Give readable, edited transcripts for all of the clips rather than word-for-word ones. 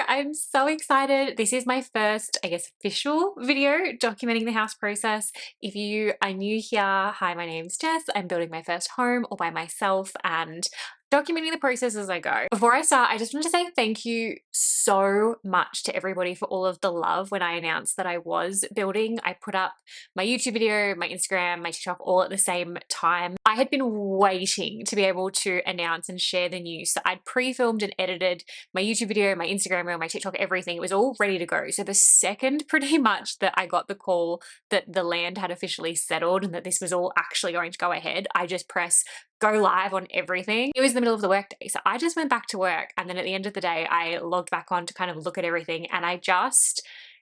I'm so excited. This is my first, I guess, official video documenting the house process. If you are new here, hi, my name's Jess. I'm building my first home all by myself and documenting the process as I go. Before I start, I just want to say thank you so much to everybody for all of the love when I announced that I was building. I put up my YouTube video, my Instagram, my TikTok all at the same time. I had been waiting to be able to announce and share the news. So I'd pre-filmed and edited my YouTube video, my Instagram reel, my TikTok, everything. It was all ready to go. So the second pretty much that I got the call that the land had officially settled and that this was all actually going to go ahead, I just pressed go live on everything. It was the middle of the workday. So I just went back to work. And then at the end of the day, I logged back on to kind of look at everything. And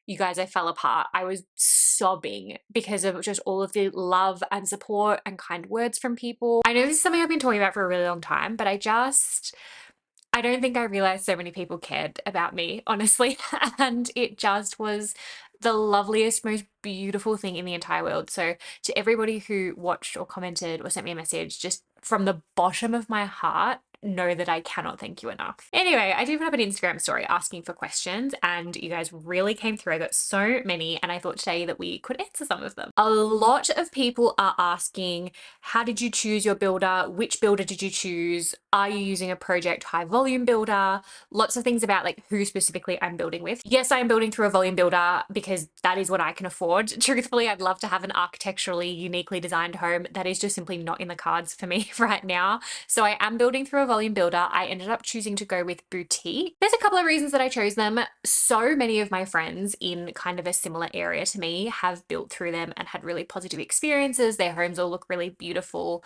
you guys, I fell apart. I was sobbing because of just all of the love and support and kind words from people. I know this is something I've been talking about for a really long time, but I don't think I realized so many people cared about me, honestly. And it just was the loveliest, most beautiful thing in the entire world. So to everybody who watched or commented or sent me a message, just from the bottom of my heart, know that I cannot thank you enough. Anyway, I did put up an Instagram story asking for questions and you guys really came through. I got so many and I thought today that we could answer some of them. A lot of people are asking, how did you choose your builder? Which builder did you choose? Are you using a project high volume builder? Lots of things about like who specifically I'm building with. Yes, I am building through a volume builder because that is what I can afford. Truthfully, I'd love to have an architecturally uniquely designed home. That is just simply not in the cards for me right now. So I am building through a volume builder. I ended up choosing to go with boutique. There's a couple of reasons that I chose them. So many of my friends in kind of a similar area to me have built through them and had really positive experiences. Their homes all look really beautiful.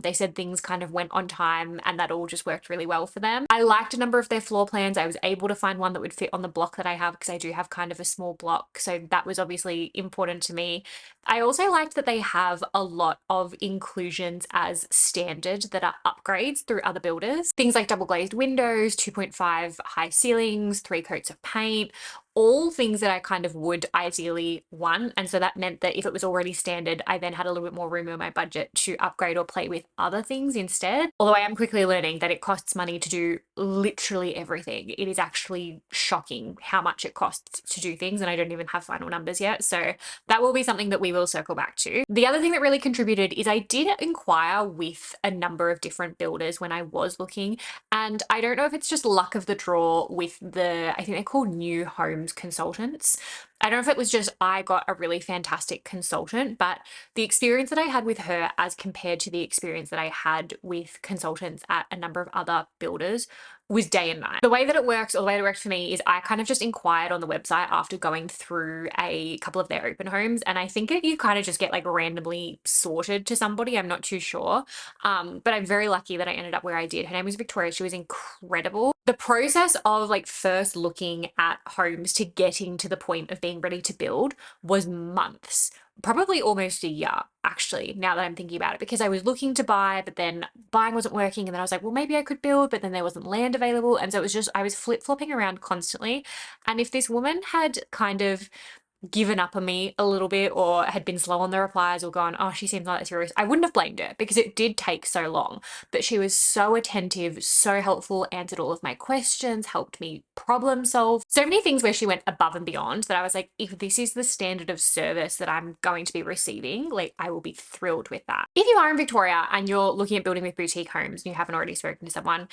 They said things kind of went on time and that all just worked really well for them. I liked a number of their floor plans. I was able to find one that would fit on the block that I have because I do have kind of a small block. So that was obviously important to me. I also liked that they have a lot of inclusions as standard that are upgrades through other builders. Things like double glazed windows, 2.5 high ceilings, 3 coats of paint, all things that I kind of would ideally want. And so that meant that if it was already standard, I then had a little bit more room in my budget to upgrade or play with other things instead. Although I am quickly learning that it costs money to do literally everything. It is actually shocking how much it costs to do things, and I don't even have final numbers yet. So that will be something that we will circle back to. The other thing that really contributed is I did inquire with a number of different builders when I was looking, and I don't know if it's just luck of the draw with I think they're called new homes consultants. I don't know if it was just I got a really fantastic consultant, but the experience that I had with her as compared to the experience that I had with consultants at a number of other builders was day and night. The way that it works, or the way it worked for me, is I kind of just inquired on the website after going through a couple of their open homes, and I think you kind of just get like randomly sorted to somebody. I'm not too sure, but I'm very lucky that I ended up where I did. Her name was Victoria. She was incredible. The process of like first looking at homes to getting to the point of being ready to build was months. Probably almost a year, actually, now that I'm thinking about it, because I was looking to buy, but then buying wasn't working. And then I was like, well, maybe I could build, but then there wasn't land available. And so it was just, I was flip-flopping around constantly. And if this woman had kind of given up on me a little bit or had been slow on the replies or gone, oh, she seems like serious, I wouldn't have blamed her because it did take so long. But she was so attentive, so helpful, answered all of my questions, helped me problem solve. So many things where she went above and beyond that I was like, if this is the standard of service that I'm going to be receiving, like I will be thrilled with that. If you are in Victoria and you're looking at building with boutique homes and you haven't already spoken to someone,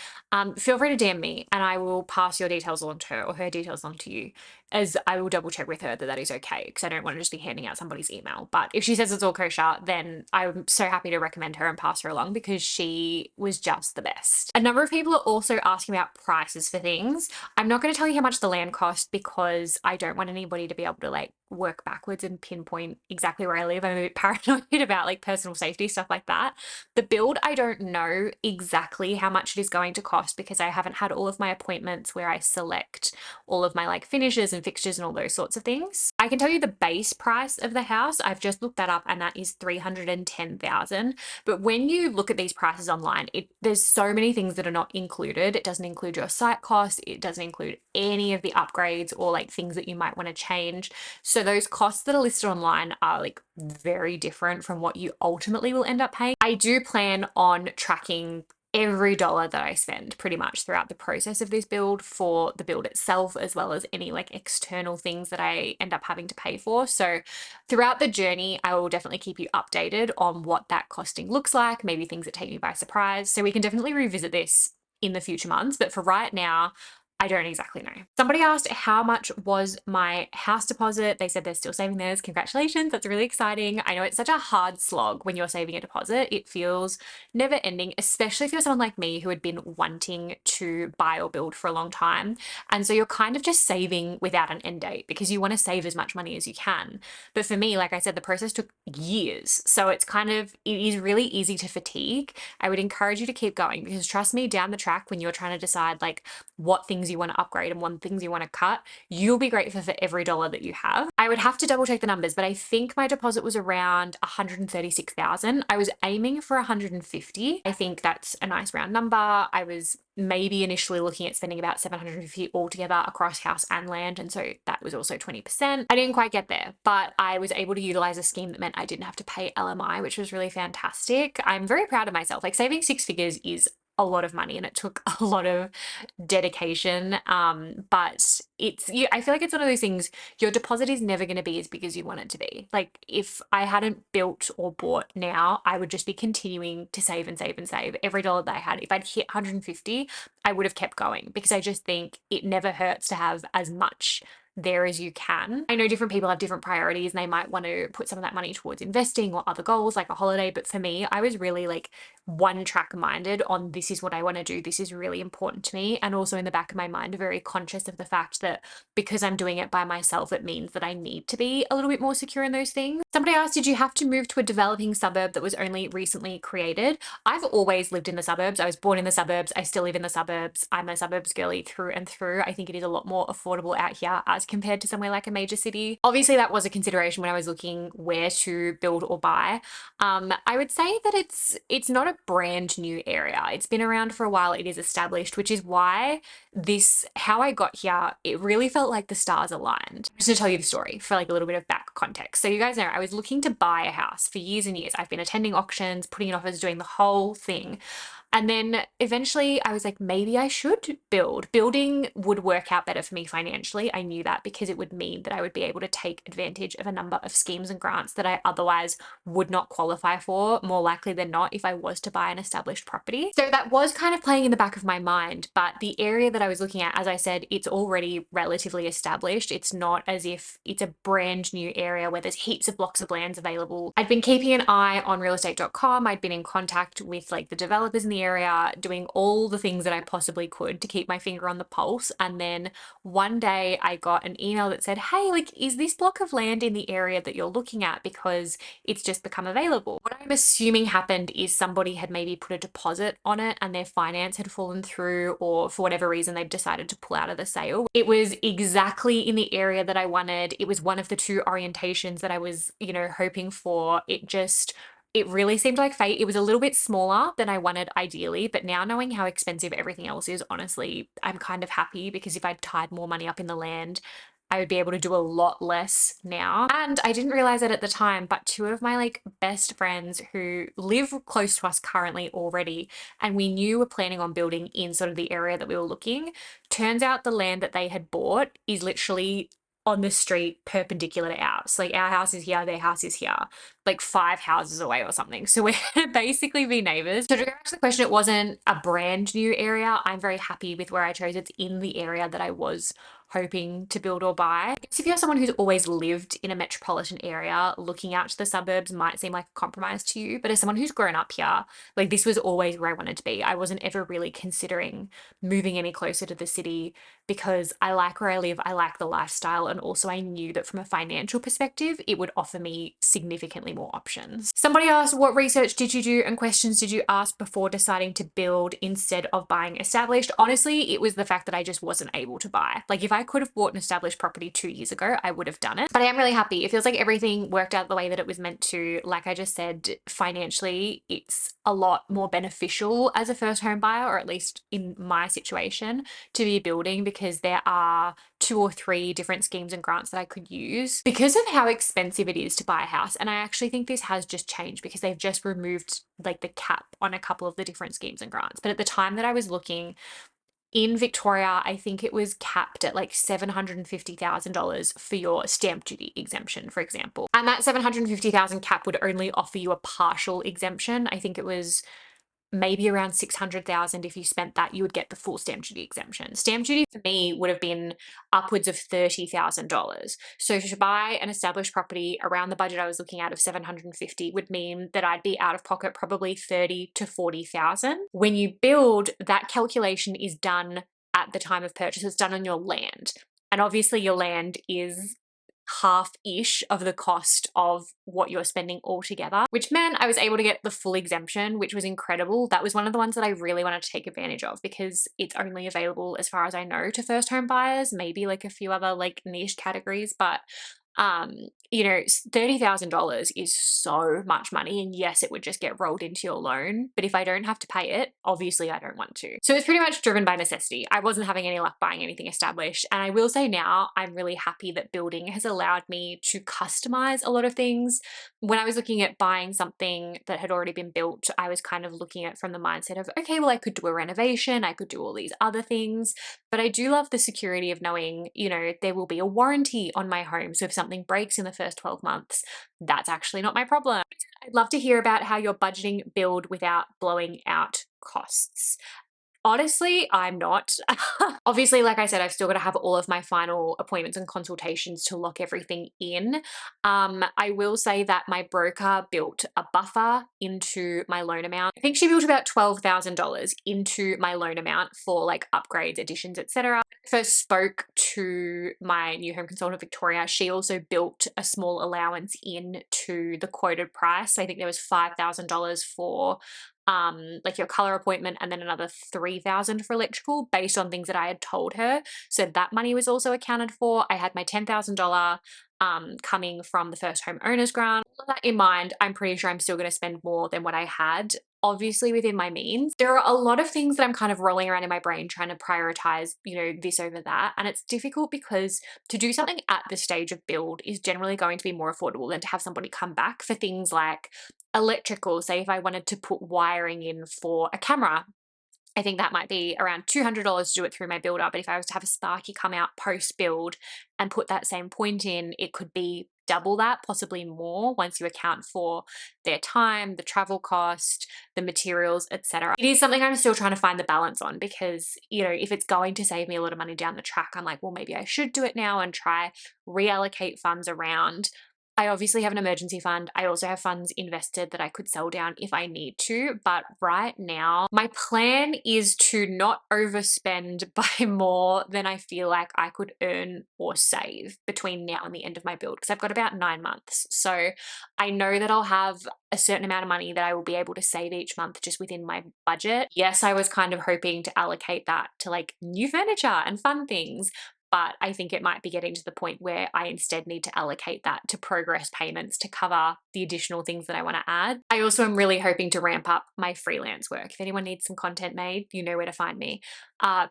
feel free to DM me and I will pass your details along to her or her details along to you, as I will double check with her that that is okay, because I don't want to just be handing out somebody's email. But if she says it's all kosher, then I'm so happy to recommend her and pass her along because she was just the best. A number of people are also asking about prices for things. I'm not going to tell you how much the land cost because I don't want anybody to be able to like work backwards and pinpoint exactly where I live. I'm a bit paranoid about like personal safety, stuff like that. The build, I don't know exactly how much it is going to cost because I haven't had all of my appointments where I select all of my like finishes and fixtures and all those sorts of things. I can tell you the base price of the house. I've just looked that up and that is $310,000. But when you look at these prices online, there's so many things that are not included. It doesn't include your site costs. It doesn't include any of the upgrades or like things that you might want to change. So those costs that are listed online are like very different from what you ultimately will end up paying. I do plan on tracking every dollar that I spend pretty much throughout the process of this build, for the build itself, as well as any like external things that I end up having to pay for. So throughout the journey, I will definitely keep you updated on what that costing looks like, maybe things that take me by surprise. So we can definitely revisit this in the future months. But for right now, I don't exactly know. Somebody asked how much was my house deposit. They said they're still saving theirs. Congratulations. That's really exciting. I know it's such a hard slog when you're saving a deposit. It feels never ending, especially if you're someone like me who had been wanting to buy or build for a long time. And so you're kind of just saving without an end date because you want to save as much money as you can. But for me, like I said, the process took years. So it is really easy to fatigue. I would encourage you to keep going because trust me, down the track, when you're trying to decide like what things you want to upgrade and what things you want to cut, you'll be grateful for every dollar that you have. I would have to double check the numbers, but I think my deposit was around 136,000. I was aiming for 150. I think that's a nice round number. I was maybe initially looking at spending about 750 altogether across house and land, and so that was also 20%. I didn't quite get there, but I was able to utilize a scheme that meant I didn't have to pay LMI, which was really fantastic. I'm very proud of myself. Like, saving six figures is a lot of money and it took a lot of dedication. But I feel like it's one of those things, your deposit is never going to be as big as you want it to be. Like, if I hadn't built or bought now, I would just be continuing to save and save and save every dollar that I had. If I'd hit 150, I would have kept going because I just think it never hurts to have as much there as you can. I know different people have different priorities and they might want to put some of that money towards investing or other goals like a holiday. But for me, I was really like one track minded on this is what I want to do. This is really important to me. And also in the back of my mind, very conscious of the fact that because I'm doing it by myself, it means that I need to be a little bit more secure in those things. Somebody asked, did you have to move to a developing suburb that was only recently created? I've always lived in the suburbs. I was born in the suburbs. I still live in the suburbs. I'm a suburbs girly through and through. I think it is a lot more affordable out here as compared to somewhere like a major city. Obviously, that was a consideration when I was looking where to build or buy. I would say that it's not a brand new area. It's been around for a while. It is established, which is why how I got here, it really felt like the stars aligned. Just to tell you the story for like a little bit of back context. So you guys know I was looking to buy a house for years and years. I've been attending auctions, putting in offers, doing the whole thing. And then eventually I was like, maybe I should build. Building would work out better for me financially. I knew that because it would mean that I would be able to take advantage of a number of schemes and grants that I otherwise would not qualify for, more likely than not, if I was to buy an established property. So that was kind of playing in the back of my mind. But the area that I was looking at, as I said, it's already relatively established. It's not as if it's a brand new area where there's heaps of blocks of lands available. I'd been keeping an eye on realestate.com. I'd been in contact with like the developers in the area, doing all the things that I possibly could to keep my finger on the pulse. And then one day I got an email that said, hey, like, is this block of land in the area that you're looking at? Because it's just become available. What I'm assuming happened is somebody had maybe put a deposit on it and their finance had fallen through, or for whatever reason, they've decided to pull out of the sale. It was exactly in the area that I wanted. It was one of the two orientations that I was, hoping for. It really seemed like fate. It was a little bit smaller than I wanted ideally, but now knowing how expensive everything else is, honestly, I'm kind of happy because if I'd tied more money up in the land, I would be able to do a lot less now. And I didn't realize it at the time, but two of my like best friends who live close to us currently already, and we knew were planning on building in sort of the area that we were looking, turns out the land that they had bought is literally on the street perpendicular to ours. Like, our house is here, their house is here, like 5 houses away or something. So we're basically be neighbors. So to go back to the question, it wasn't a brand new area. I'm very happy with where I chose. It's in the area that I was hoping to build or buy. I guess if you're someone who's always lived in a metropolitan area, looking out to the suburbs might seem like a compromise to you, but as someone who's grown up here, like, this was always where I wanted to be. I wasn't ever really considering moving any closer to the city because I like where I live, I like the lifestyle, and also I knew that from a financial perspective, it would offer me significantly more options. Somebody asked, what research did you do and questions did you ask before deciding to build instead of buying established? Honestly, it was the fact that I just wasn't able to buy. Like, if I could have bought an established property 2 years ago, I would have done it. But I am really happy. It feels like everything worked out the way that it was meant to. Like I just said, financially, it's a lot more beneficial as a first home buyer, or at least in my situation, to be building, because there are 2 or 3 different schemes and grants that I could use because of how expensive it is to buy a house. And I actually think this has just changed because they've just removed like the cap on a couple of the different schemes and grants. But at the time that I was looking in Victoria, I think it was capped at like $750,000 for your stamp duty exemption, for example. And that 750,000 cap would only offer you a partial exemption. I think it was maybe around 600,000. If you spent that, you would get the full stamp duty exemption. Stamp duty for me would have been upwards of $30,000. So to buy an established property around the budget I was looking at of 750 would mean that I'd be out of pocket probably 30 to 40,000. When you build, that calculation is done at the time of purchase. It's done on your land. And obviously your land is half-ish of the cost of what you're spending altogether, which meant I was able to get the full exemption, which was incredible. That was one of the ones that I really wanted to take advantage of because it's only available, as far as I know, to first home buyers, maybe like a few other like niche categories, but you know, $30,000 is so much money. And yes, it would just get rolled into your loan. But if I don't have to pay it, obviously I don't want to. So it's pretty much driven by necessity. I wasn't having any luck buying anything established. And I will say now I'm really happy that building has allowed me to customize a lot of things. When I was looking at buying something that had already been built, I was kind of looking at it from the mindset of, okay, well, I could do a renovation, I could do all these other things. But I do love the security of knowing, you know, there will be a warranty on my home. So if something breaks in the first 12 months, that's actually not my problem. I'd love to hear about how you're budgeting build without blowing out costs. Honestly, I'm not. Obviously, like I said, I've still got to have all of my final appointments and consultations to lock everything in. I will say that my broker built a buffer into my loan amount. I think she built about $12,000 into my loan amount for like upgrades, additions, etc. First spoke to my new home consultant, Victoria, she also built a small allowance into the quoted price. So I think there was $5,000 for like your color appointment and then another 3,000 for electrical based on things that I had told her. So that money was also accounted for. I had my $10,000 coming from the first home owners grant. All of that in mind, I'm pretty sure I'm still going to spend more than what I had, obviously within my means. There are a lot of things that I'm kind of rolling around in my brain trying to prioritize, you know, this over that. And it's difficult because to do something at the stage of build is generally going to be more affordable than to have somebody come back for things like electrical. Say if I wanted to put wiring in for a camera, I think that might be around $200 to do it through my builder. But if I was to have a Sparky come out post build and put that same point in, it could be double that, possibly more, once you account for their time, the travel cost, the materials, etc. It is something I'm still trying to find the balance on because, you know, if it's going to save me a lot of money down the track, I'm like, well, maybe I should do it now and try reallocate funds around. I obviously have an emergency fund. I also have funds invested that I could sell down if I need to. But right now, my plan is to not overspend by more than I feel like I could earn or save between now and the end of my build because I've got about 9 months. So I know that I'll have a certain amount of money that I will be able to save each month just within my budget. Yes, I was kind of hoping to allocate that to like new furniture and fun things. But I think it might be getting to the point where I instead need to allocate that to progress payments to cover the additional things that I want to add. I also am really hoping to ramp up my freelance work. If anyone needs some content made, you know where to find me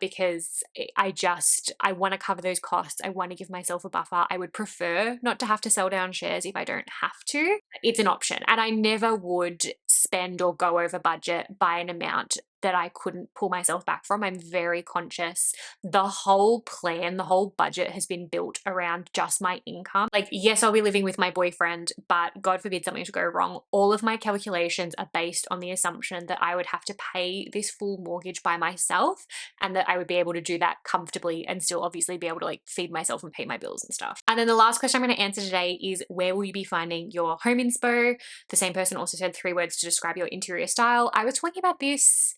because I want to cover those costs. I want to give myself a buffer. I would prefer not to have to sell down shares if I don't have to. It's an option. And I never would spend or go over budget by an amount that I couldn't pull myself back from. I'm very conscious. The whole plan, the whole budget has been built around just my income. Like, yes, I'll be living with my boyfriend, but God forbid something to go wrong. All of my calculations are based on the assumption that I would have to pay this full mortgage by myself and that I would be able to do that comfortably and still obviously be able to like feed myself and pay my bills and stuff. And then the last question I'm going to answer today is, where will you be finding your home inspo? The same person also said 3 words to describe your interior style. I was talking about this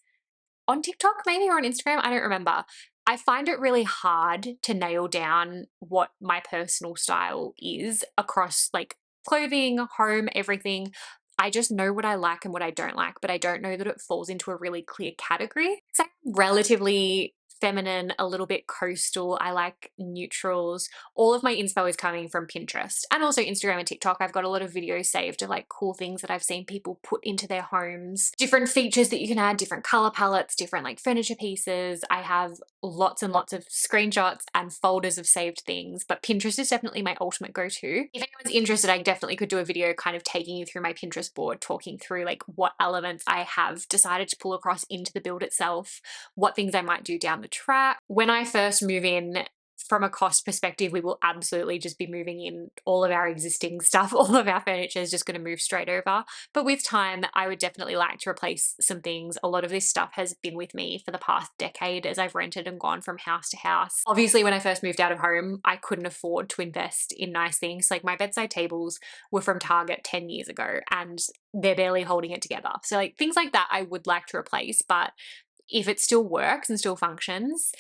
on TikTok maybe or on Instagram, I don't remember. I find it really hard to nail down what my personal style is across like clothing, home, everything. I just know what I like and what I don't like, but I don't know that it falls into a really clear category. So I'm relatively feminine, a little bit coastal. I like neutrals. All of my inspo is coming from Pinterest and also Instagram and TikTok. I've got a lot of videos saved of like cool things that I've seen people put into their homes, different features that you can add, different color palettes, different like furniture pieces. I have lots and lots of screenshots and folders of saved things, but Pinterest is definitely my ultimate go-to. If anyone's interested, I definitely could do a video kind of taking you through my Pinterest board, talking through like what elements I have decided to pull across into the build itself, what things I might do down the track. When I first move in, from a cost perspective, we will absolutely just be moving in all of our existing stuff. All of our furniture is just going to move straight over. But with time, I would definitely like to replace some things. A lot of this stuff has been with me for the past decade as I've rented and gone from house to house. Obviously, when I first moved out of home, I couldn't afford to invest in nice things. Like my bedside tables were from Target 10 years ago and they're barely holding it together. So like things like that I would like to replace, but if it still works and still functions,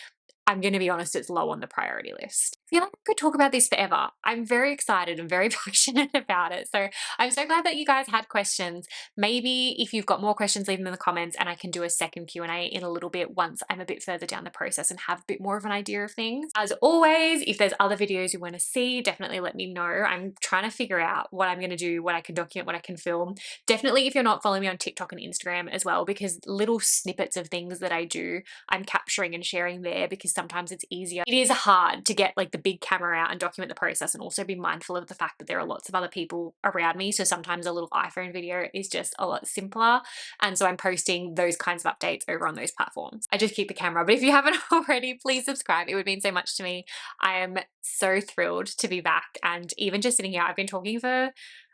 I'm going to be honest, it's low on the priority list. I feel like I could talk about this forever. I'm very excited and very passionate about it. So I'm so glad that you guys had questions. Maybe if you've got more questions, leave them in the comments and I can do a second Q&A in a little bit once I'm a bit further down the process and have a bit more of an idea of things. As always, if there's other videos you want to see, definitely let me know. I'm trying to figure out what I'm going to do, what I can document, what I can film. Definitely if you're not following me on TikTok and Instagram as well, because little snippets of things that I do, I'm capturing and sharing there because sometimes it's easier. It is hard to get like the big camera out and document the process and also be mindful of the fact that there are lots of other people around me. So sometimes a little iPhone video is just a lot simpler. And so I'm posting those kinds of updates over on those platforms. I just keep the camera, but if you haven't already, please subscribe. It would mean so much to me. I am so thrilled to be back. And even just sitting here, I've been talking for,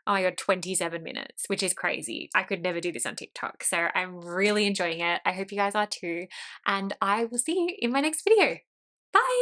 oh my God, 27 minutes, which is crazy. I could never do this on TikTok. So I'm really enjoying it. I hope you guys are too. And I will see you in my next video. Bye.